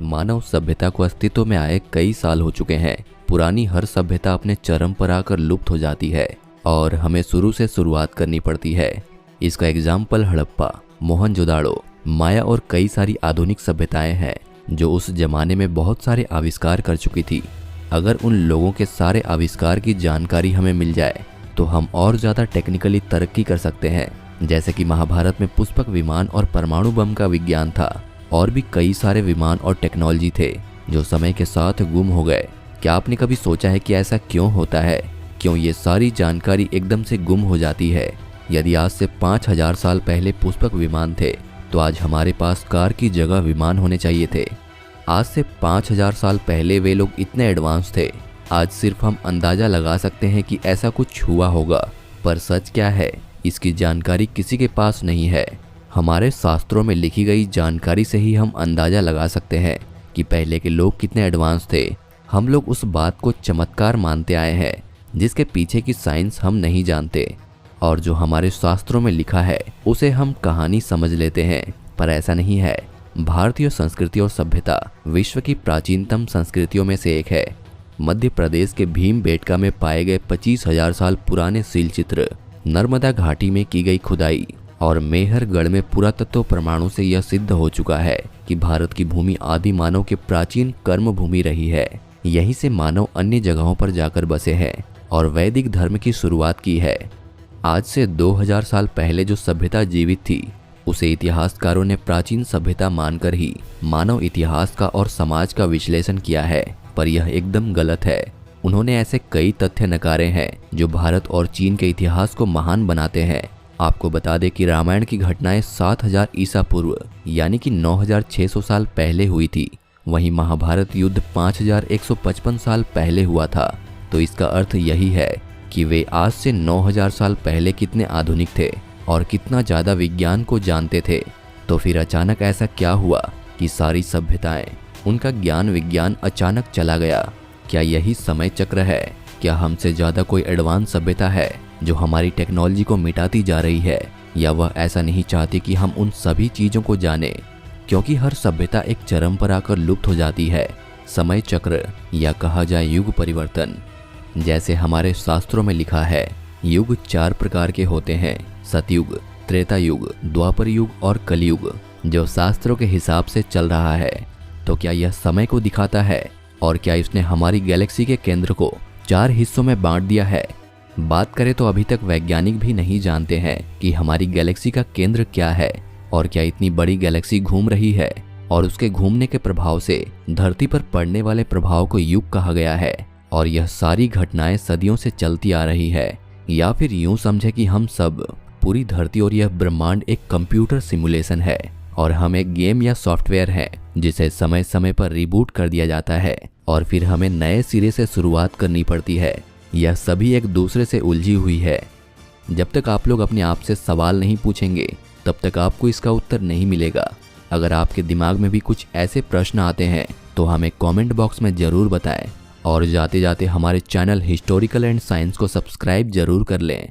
मानव सभ्यता को अस्तित्व में आए कई साल हो चुके हैं। पुरानी हर सभ्यता अपने चरम पर आकर लुप्त हो जाती है और हमें शुरू से शुरुआत करनी पड़ती है। इसका एग्जाम्पल हड़प्पा, मोहनजोदाड़ो, माया और कई सारी आधुनिक सभ्यताएं हैं जो उस जमाने में बहुत सारे आविष्कार कर चुकी थी। अगर उन लोगों के सारे आविष्कार की जानकारी हमें मिल जाए तो हम और ज़्यादा टेक्निकली तरक्की कर सकते हैं। जैसे कि महाभारत में पुष्पक विमान और परमाणु बम का विज्ञान था। और भी कई सारे विमान और टेक्नोलॉजी थे जो समय के साथ गुम हो गए। क्या आपने कभी सोचा है कि ऐसा क्यों होता है? क्यों ये सारी जानकारी एकदम से गुम हो जाती है? यदि आज से 5000 साल पहले पुष्पक विमान थे तो आज हमारे पास कार की जगह विमान होने चाहिए थे। आज से 5000 साल पहले वे लोग इतने एडवांस थे। आज सिर्फ हम अंदाजा लगा सकते हैं कि ऐसा कुछ हुआ होगा, पर सच क्या है इसकी जानकारी किसी के पास नहीं है। हमारे शास्त्रों में लिखी गई जानकारी से ही हम अंदाजा लगा सकते हैं कि पहले के लोग कितने एडवांस थे। हम लोग उस बात को चमत्कार मानते आए हैं जिसके पीछे की साइंस हम नहीं जानते, और जो हमारे शास्त्रों में लिखा है उसे हम कहानी समझ लेते हैं, पर ऐसा नहीं है। भारतीय संस्कृति और सभ्यता विश्व की प्राचीनतम संस्कृतियों में से एक है। मध्य प्रदेश के भीमबेटका में पाए गए 25,000 साल पुराने शिलचित्र, नर्मदा घाटी में की गई खुदाई और मेहरगढ़ में पुरातत्व प्रमाणों से यह सिद्ध हो चुका है कि भारत की भूमि आदि मानव के प्राचीन कर्म भूमि रही है। यहीं से मानव अन्य जगहों पर जाकर बसे हैं और वैदिक धर्म की शुरुआत की है। आज से 2000 साल पहले जो सभ्यता जीवित थी उसे इतिहासकारों ने प्राचीन सभ्यता मानकर ही मानव इतिहास का और समाज का विश्लेषण किया है, पर यह एकदम गलत है। उन्होंने ऐसे कई तथ्य नकारे हैं जो भारत और चीन के इतिहास को महान बनाते हैं। आपको बता दें कि रामायण की घटनाएं 7000 ईसा पूर्व यानी कि 9600 साल पहले हुई थी। वहीं महाभारत युद्ध 5155 साल पहले हुआ था। तो इसका अर्थ यही है कि वे आज से 9000 साल पहले कितने आधुनिक थे और कितना ज़्यादा विज्ञान को जानते थे। तो फिर अचानक ऐसा क्या हुआ कि सारी सभ्यताएं, उनका ज्ञान विज्ञान अचानक चला गया? क्या यही समय चक्र है? क्या हमसे ज़्यादा कोई एडवांस सभ्यता है जो हमारी टेक्नोलॉजी को मिटाती जा रही है? या वह ऐसा नहीं चाहती कि हम उन सभी चीज़ों को जानें? क्योंकि हर सभ्यता एक चरम पर आकर लुप्त हो जाती है। समय चक्र या कहा जाए युग परिवर्तन। जैसे हमारे शास्त्रों में लिखा है, युग 4 प्रकार के होते हैं, सतयुग, त्रेता युग, द्वापर युग और कलयुग, जो शास्त्रों के हिसाब से चल रहा है। तो क्या यह समय को दिखाता है? और क्या इसने हमारी गैलेक्सी के केंद्र को 4 हिस्सों में बांट दिया है? बात करें तो अभी तक वैज्ञानिक भी नहीं जानते हैं कि हमारी गैलेक्सी का केंद्र क्या है और क्या इतनी बड़ी गैलेक्सी घूम रही है और उसके घूमने के प्रभाव से धरती पर पड़ने वाले प्रभाव को युग कहा गया है। और यह सारी घटनाएं सदियों से चलती आ रही है। या फिर यूं समझे कि हम सब, पूरी धरती और यह ब्रह्मांड एक कंप्यूटर सिमुलेशन है और हम एक गेम या सॉफ्टवेयर है जिसे समय समय पर रिबूट कर दिया जाता है और फिर हमें नए सिरे से शुरुआत करनी पड़ती है। यह सभी एक दूसरे से उलझी हुई है। जब तक आप लोग अपने आप से सवाल नहीं पूछेंगे तब तक आपको इसका उत्तर नहीं मिलेगा। अगर आपके दिमाग में भी कुछ ऐसे प्रश्न आते हैं तो हमें कमेंट बॉक्स में ज़रूर बताएं और जाते जाते हमारे चैनल हिस्टोरिकल एंड साइंस को सब्सक्राइब जरूर कर लें।